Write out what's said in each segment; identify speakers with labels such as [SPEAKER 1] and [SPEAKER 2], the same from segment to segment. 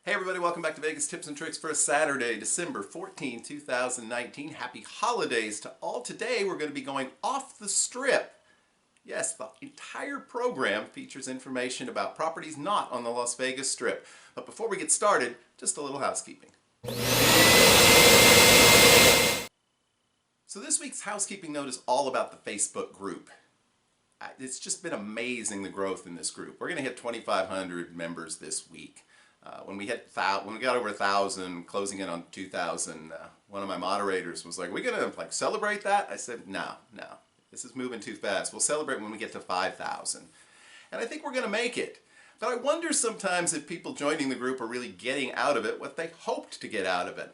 [SPEAKER 1] Hey everybody, welcome back to Vegas Tips and Tricks for a Saturday, December 14, 2019. Happy holidays to all. Today we're going to be going off the strip. Yes, the entire program features information about properties not on the Las Vegas Strip. But before we get started, just a little housekeeping. So this week's housekeeping note is all about the Facebook group. It's just been amazing, the growth in this group. We're going to hit 2,500 members this week. When we got over 1,000, closing in on 2,000, one of my moderators was like, "Are we gonna celebrate that?" I said, "No, this is moving too fast. We'll celebrate when we get to 5,000." And I think we're gonna make it. But I wonder sometimes if people joining the group are really getting out of it what they hoped to get out of it.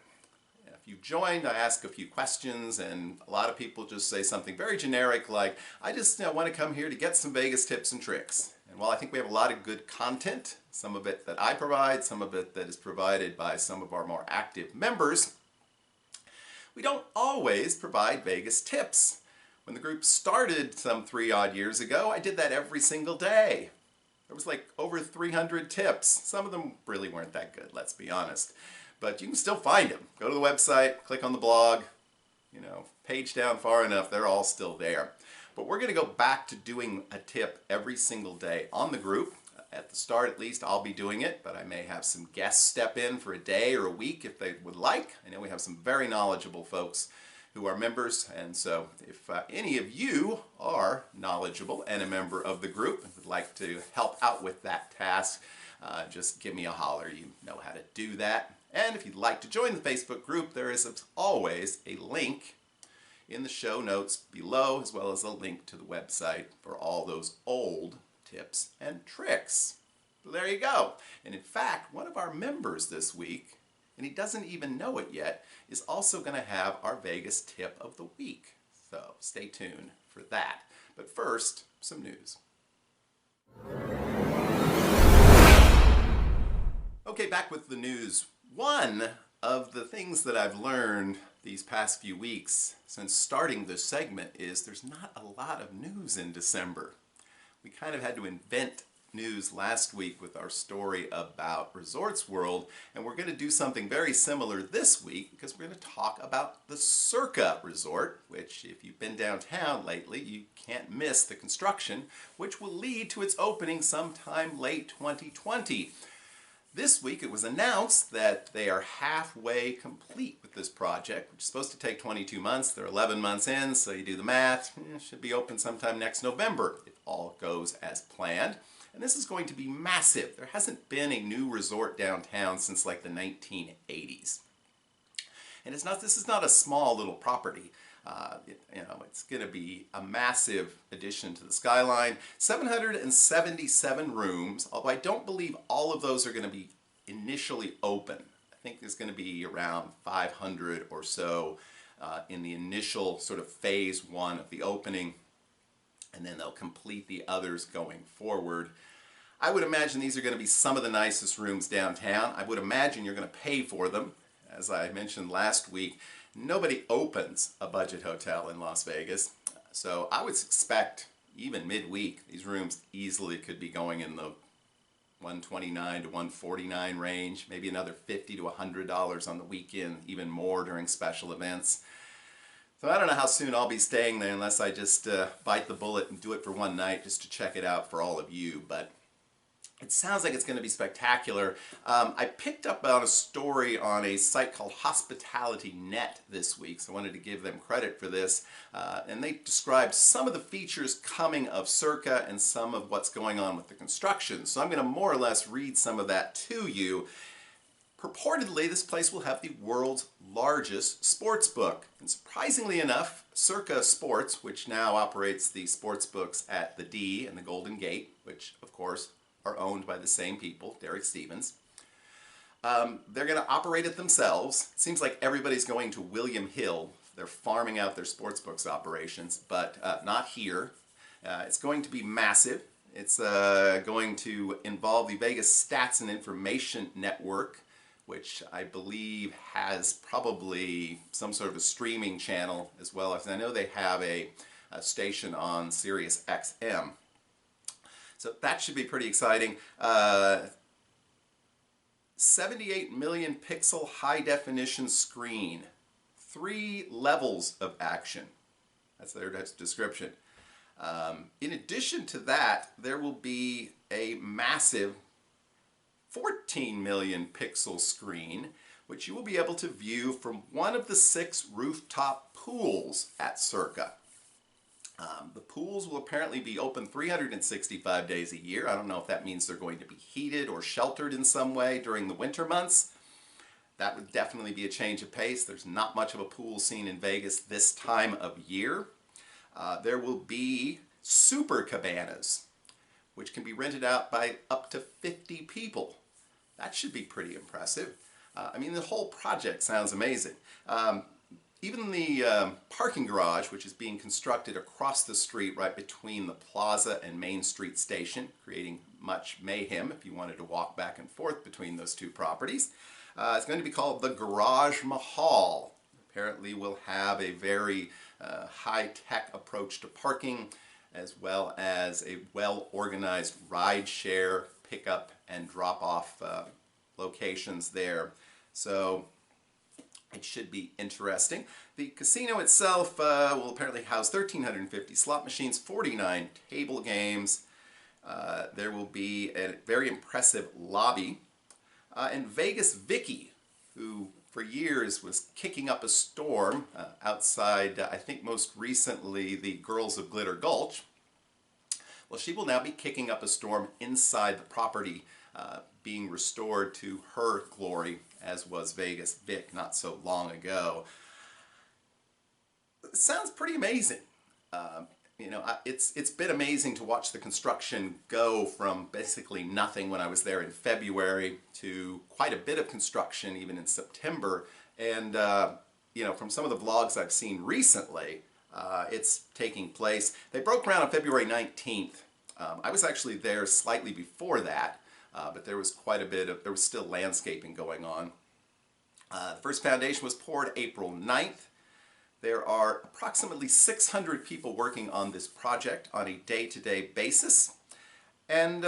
[SPEAKER 1] If you've joined, I ask a few questions, and a lot of people just say something very generic like, "I just want to come here to get some Vegas tips and tricks." And while I think we have a lot of good content, some of it that I provide, some of it that is provided by some of our more active members, we don't always provide Vegas tips. When the group started some 3-odd years ago, I did that every single day. There was over 300 tips. Some of them really weren't that good, let's be honest. But you can still find them. Go to the website, click on the blog, page down far enough, they're all still there. But we're going to go back to doing a tip every single day on the group. At the start, at least, I'll be doing it, but I may have some guests step in for a day or a week if they would like. I know we have some very knowledgeable folks who are members, and so if any of you are knowledgeable and a member of the group and would like to help out with that task, just give me a holler. You know how to do that. And if you'd like to join the Facebook group, there is always a link in the show notes below, as well as a link to the website for all those old tips and tricks. So there you go. And in fact, one of our members this week, and he doesn't even know it yet, is also going to have our Vegas tip of the week. So stay tuned for that. But first, some news. Okay, back with the news. One of the things that I've learned these past few weeks since starting this segment is there's not a lot of news in December. We kind of had to invent news last week with our story about Resorts World, and we're going to do something very similar this week because we're going to talk about the Circa Resort, which if you've been downtown lately, you can't miss the construction, which will lead to its opening sometime late 2020. This week it was announced that they are halfway complete with this project, which is supposed to take 22 months. They're 11 months in, so you do the math. It should be open sometime next November if all goes as planned. And this is going to be massive. There hasn't been a new resort downtown since the 1980s. And this is not a small little property. It's going to be a massive addition to the skyline. 777 rooms, although I don't believe all of those are going to be initially open. I think there's going to be around 500 or so in the initial sort of phase one of the opening, and then they'll complete the others going forward. I would imagine these are going to be some of the nicest rooms downtown. I would imagine you're going to pay for them. As I mentioned last week, nobody opens a budget hotel in Las Vegas, so I would expect even midweek these rooms easily could be going in the $129 to $149 range, maybe another $50 to $100 on the weekend, even more during special events. So I don't know how soon I'll be staying there unless I just bite the bullet and do it for one night just to check it out for all of you, but it sounds like it's going to be spectacular. I picked up on a story on a site called Hospitality Net this week, so I wanted to give them credit for this. And they described some of the features coming of Circa and some of what's going on with the construction. So I'm going to more or less read some of that to you. Purportedly, this place will have the world's largest sports book. And surprisingly enough, Circa Sports, which now operates the sports books at the D and the Golden Gate, which of course are owned by the same people, Derek Stevens. They're going to operate it themselves. It seems like everybody's going to William Hill. They're farming out their sportsbooks operations, but not here. It's going to be massive. It's going to involve the Vegas Stats and Information Network, which I believe has probably some sort of a streaming channel as well as I know they have a station on Sirius XM. So that should be pretty exciting. 78 million pixel high definition screen. 3 levels of action. That's their description. In addition to that, there will be a massive 14 million pixel screen, which you will be able to view from one of the 6 rooftop pools at Circa. The pools will apparently be open 365 days a year. I don't know if that means they're going to be heated or sheltered in some way during the winter months. That would definitely be a change of pace. There's not much of a pool scene in Vegas this time of year. There will be super cabanas, which can be rented out by up to 50 people. That should be pretty impressive. I mean, the whole project sounds amazing. Even the parking garage, which is being constructed across the street right between the plaza and Main Street Station, creating much mayhem if you wanted to walk back and forth between those two properties. It's going to be called the Garage Mahal. Apparently we'll have a very high-tech approach to parking, as well as a well-organized ride-share pickup and drop-off locations there. So it should be interesting. The casino itself will apparently house 1,350 slot machines, 49 table games. There will be a very impressive lobby. And Vegas Vicky, who for years was kicking up a storm outside, I think most recently, the Girls of Glitter Gulch. Well, she will now be kicking up a storm inside the property, being restored to her glory, as was Vegas Vic not so long ago. It sounds pretty amazing. You know, it's been amazing to watch the construction go from basically nothing when I was there in February to quite a bit of construction even in September. And, you know, from some of the vlogs I've seen recently, it's taking place. They broke ground on February 19th. I was actually there slightly before that, but there was quite a bit of, there was still landscaping going on. The first foundation was poured April 9th. There are approximately 600 people working on this project on a day-to-day basis. And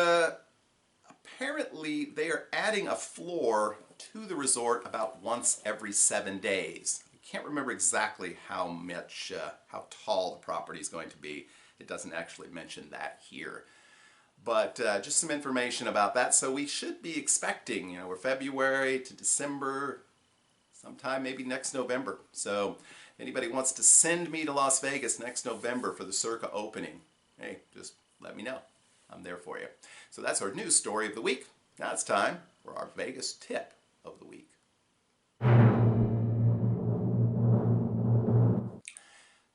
[SPEAKER 1] apparently they are adding a floor to the resort about once every 7 days. I can't remember exactly how much, how tall the property is going to be. It doesn't actually mention that here. But just some information about that. So we should be expecting, you know, we're February to December, sometime maybe next November. So if anybody wants to send me to Las Vegas next November for the Circa opening, hey, just let me know. I'm there for you. So that's our news story of the week. Now it's time for our Vegas tip of the week.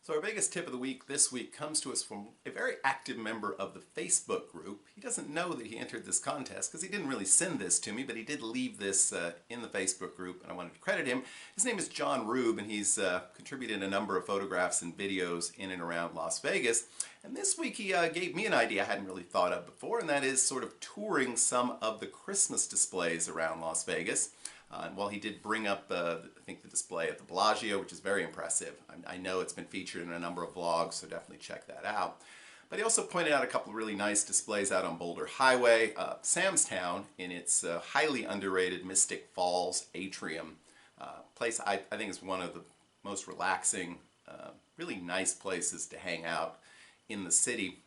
[SPEAKER 1] So our Vegas tip of the week this week comes to us from a very active member of the Facebook group. He doesn't know that he entered this contest because he didn't really send this to me, but he did leave this in the Facebook group, and I wanted to credit him. His name is John Rube, and he's contributed a number of photographs and videos in and around Las Vegas. And this week he gave me an idea I hadn't really thought of before, and that is sort of touring some of the Christmas displays around Las Vegas. And while he did bring up, I think, the display at the Bellagio, which is very impressive. I know it's been featured in a number of vlogs, so definitely check that out. But he also pointed out a couple of really nice displays out on Boulder Highway. Sam's Town, in its highly underrated Mystic Falls atrium. Place I think is one of the most relaxing, really nice places to hang out in the city.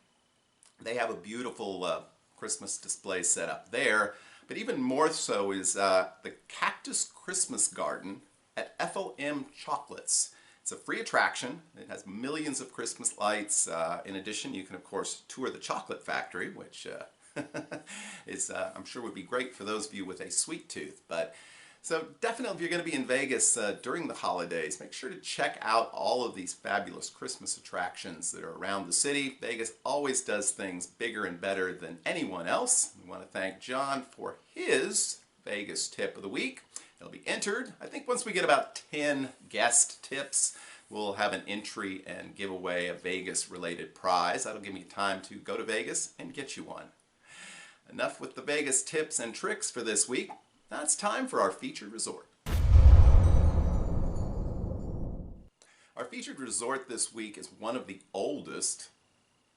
[SPEAKER 1] They have a beautiful Christmas display set up there. But even more so is the Cactus Christmas Garden at FLM Chocolates. It's a free attraction. It has millions of Christmas lights. In addition, you can, of course, tour the chocolate factory, which is, I'm sure would be great for those of you with a sweet tooth. But so definitely, if you're going to be in Vegas during the holidays, make sure to check out all of these fabulous Christmas attractions that are around the city. Vegas always does things bigger and better than anyone else. We want to thank John for his Vegas tip of the week. It'll be entered. I think once we get about 10 guest tips, we'll have an entry and give away a Vegas-related prize. That'll give me time to go to Vegas and get you one. Enough with the Vegas tips and tricks for this week. Now it's time for our featured resort. Our featured resort this week is one of the oldest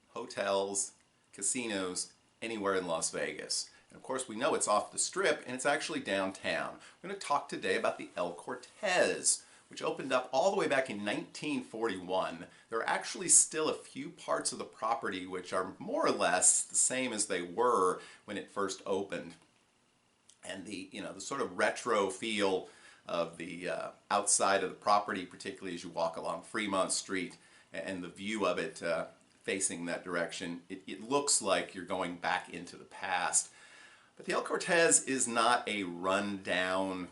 [SPEAKER 1] hotels, casinos, anywhere in Las Vegas. And of course, we know it's off the Strip, and it's actually downtown. We're going to talk today about the El Cortez, which opened up all the way back in 1941. There are actually still a few parts of the property which are more or less the same as they were when it first opened. And the sort of retro feel of the outside of the property, particularly as you walk along Fremont Street, and the view of it facing that direction, it looks like you're going back into the past. But the El Cortez is not a run-down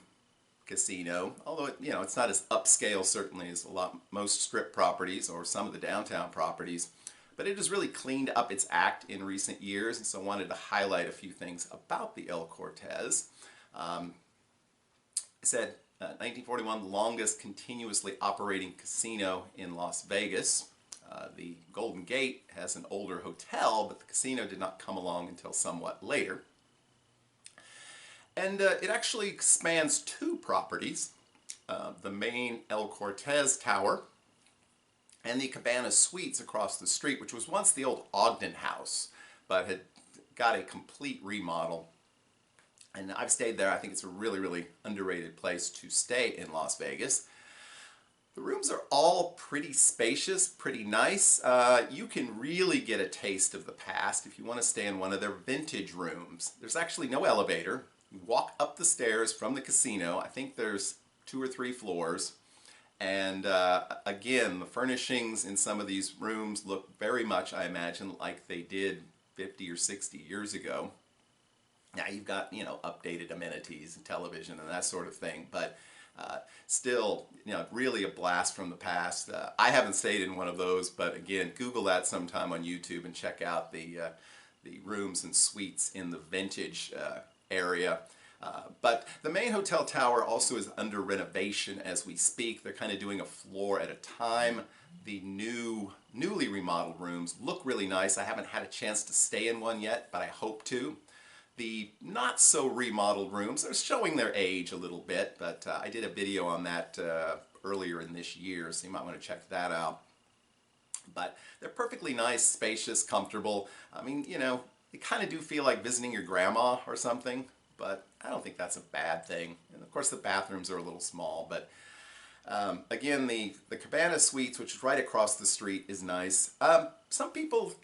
[SPEAKER 1] casino, although it's not as upscale certainly as most Strip properties or some of the downtown properties. But it has really cleaned up its act in recent years, and so I wanted to highlight a few things about the El Cortez. I said 1941, the longest continuously operating casino in Las Vegas. The Golden Gate has an older hotel, but the casino did not come along until somewhat later. And it actually spans two properties, the main El Cortez Tower and the Cabana Suites across the street, which was once the old Ogden House, but had got a complete remodel. And I've stayed there. I think it's a really, really underrated place to stay in Las Vegas. The rooms are all pretty spacious, pretty nice. You can really get a taste of the past if you want to stay in one of their vintage rooms. There's actually no elevator. You walk up the stairs from the casino. I think there's 2 or 3 floors. And again, the furnishings in some of these rooms look very much, I imagine, like they did 50 or 60 years ago. Now you've got, updated amenities and television and that sort of thing, but still, really a blast from the past. I haven't stayed in one of those, but again, Google that sometime on YouTube and check out the rooms and suites in the vintage area. But the main hotel tower also is under renovation as we speak. They're kind of doing a floor at a time. The newly remodeled rooms look really nice. I haven't had a chance to stay in one yet, but I hope to. The not so remodeled rooms, they're showing their age a little bit, but I did a video on that earlier in this year, so you might want to check that out. But they're perfectly nice, spacious, comfortable. I mean, you kind of do feel like visiting your grandma or something, but I don't think that's a bad thing. And of course the bathrooms are a little small, but again, the Cabana Suites, which is right across the street, is nice. Some people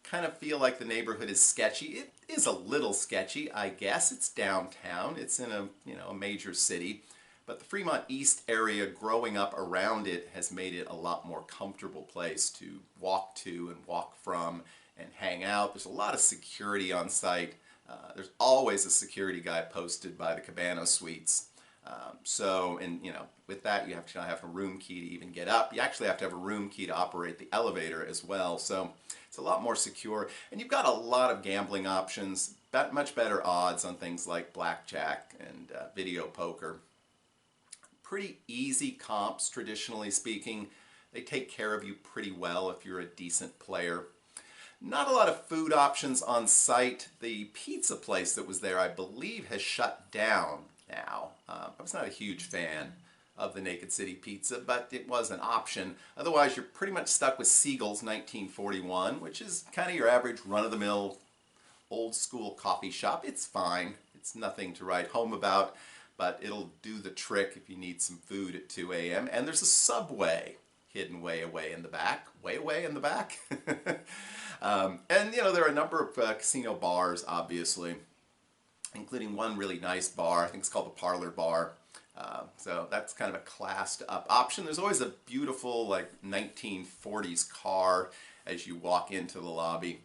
[SPEAKER 1] kind of feel like the neighborhood is sketchy. It is a little sketchy, I guess. It's downtown. It's in a major city. But the Fremont East area growing up around it has made it a lot more comfortable place to walk to and walk from and hang out. There's a lot of security on site. There's always a security guy posted by the Cabana Suites. With that, you have to have a room key to even get up. You actually have to have a room key to operate the elevator as well. So it's a lot more secure. And you've got a lot of gambling options, much better odds on things like blackjack and video poker. Pretty easy comps, traditionally speaking. They take care of you pretty well if you're a decent player. Not a lot of food options on site. The pizza place that was there, I believe, has shut down now. I was not a huge fan of the Naked City Pizza, but it was an option. Otherwise, you're pretty much stuck with Siegel's 1941, which is kind of your average run-of-the-mill, old-school coffee shop. It's fine. It's nothing to write home about, but it'll do the trick if you need some food at 2 a.m. And there's a Subway hidden way away in the back. Way away in the back? There are a number of casino bars, obviously, including one really nice bar. I think it's called the Parlor Bar. So that's kind of a classed up option. There's always a beautiful 1940s car as you walk into the lobby.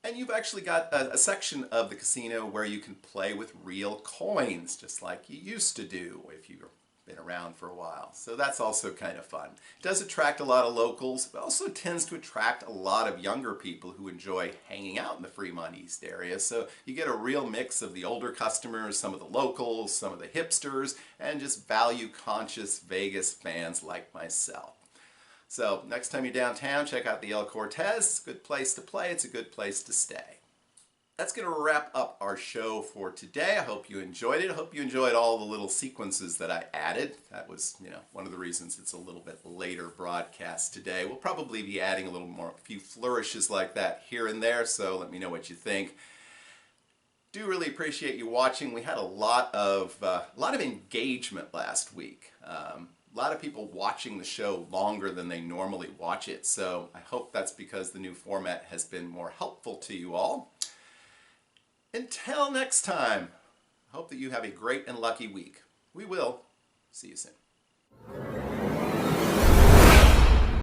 [SPEAKER 1] And you've actually got a section of the casino where you can play with real coins, just like you used to do if you've been around for a while. So that's also kind of fun. It does attract a lot of locals, but also tends to attract a lot of younger people who enjoy hanging out in the Fremont East area. So you get a real mix of the older customers, some of the locals, some of the hipsters, and just value-conscious Vegas fans like myself. So next time you're downtown, check out the El Cortez. It's a good place to play. It's a good place to stay. That's going to wrap up our show for today. I hope you enjoyed it. I hope you enjoyed all the little sequences that I added. That was, one of the reasons it's a little bit later broadcast today. We'll probably be adding a few flourishes like that here and there, so let me know what you think. do really appreciate you watching. We had a lot of engagement last week. A lot of people watching the show longer than they normally watch it, so I hope that's because the new format has been more helpful to you all. Until next time, I hope that you have a great and lucky week. We will. See you soon.